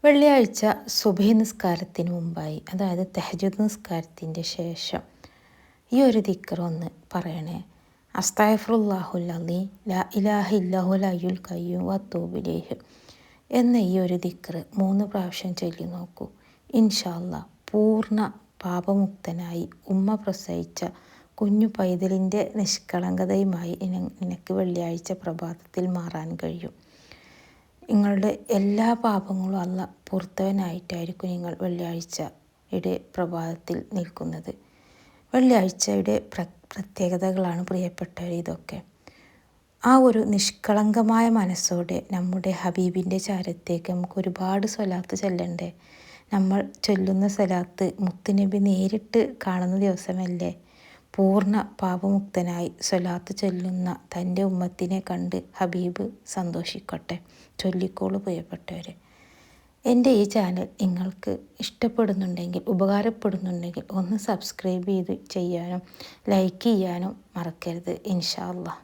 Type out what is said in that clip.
വെള്ളിയാഴ്ച സുബഹി നിസ്കാരത്തിന് മുമ്പായി, അതായത് തഹജ്ജുദ് നിസ്കാരത്തിൻ്റെ ശേഷം ഈ ഒരു ദിക്ർ ഒന്ന് പറയണേ. അസ്തഗ്ഫിറുല്ലാഹുൽ അലീം ലാ ഇലാഹ ഇല്ലഹുൽ ഹയ്യുൽ ഖയ്യൂം വഅത്തൂബു ഇലൈഹി എന്ന ഈ ഒരു ദിക്ർ 3 പ്രാവശ്യം ചൊല്ലി നോക്കൂ. ഇൻഷാ അല്ലാഹ് പൂർണ്ണ പാപമുക്തനായി ഉമ്മ പ്രസവിച്ച കുഞ്ഞു പൈതലിൻ്റെ നിഷ്കളങ്കതയുമായി നിനക്ക് വെള്ളിയാഴ്ച പ്രഭാതത്തിൽ മാറാൻ കഴിയും. നിങ്ങളുടെ എല്ലാ പാപങ്ങളും അല്ലാഹ് പുറത്തവനായിട്ടായിരിക്കും നിങ്ങൾ വെള്ളിയാഴ്ചയുടെ പ്രഭാതത്തിൽ നിൽക്കുന്നത്. വെള്ളിയാഴ്ചയുടെ പ്രത്യേകതകളാണ് പ്രിയപ്പെട്ടവർ ഇതൊക്കെ. ആ ഒരു നിഷ്കളങ്കമായ മനസ്സോടെ നമ്മുടെ ഹബീബിൻ്റെ ചാരത്തേക്ക് നമുക്ക് ഒരുപാട് സ്വലാത്ത് ചൊല്ലണ്ടേ. നമ്മൾ ചൊല്ലുന്ന സ്വലാത്ത് മുത്തുനബി നേരിട്ട് കാണുന്ന ദിവസമല്ലേ. പൂർണ്ണ പാപമുക്തനായി സ്വലാത്ത് ചൊല്ലുന്ന തൻ്റെ ഉമ്മത്തിനെ കണ്ട് ഹബീബ് സന്തോഷിക്കട്ടെ. ചൊല്ലിക്കോളൂ പ്രിയപ്പെട്ടവരെ. എൻ്റെ ഈ ചാനൽ നിങ്ങൾക്ക് ഇഷ്ടപ്പെടുന്നുണ്ടെങ്കിൽ, ഉപകാരപ്പെടുന്നുണ്ടെങ്കിൽ ഒന്ന് സബ്സ്ക്രൈബ് ചെയ്യാനും ലൈക്ക് ചെയ്യാനും മറക്കരുത്. ഇൻഷാ അല്ലാഹ്.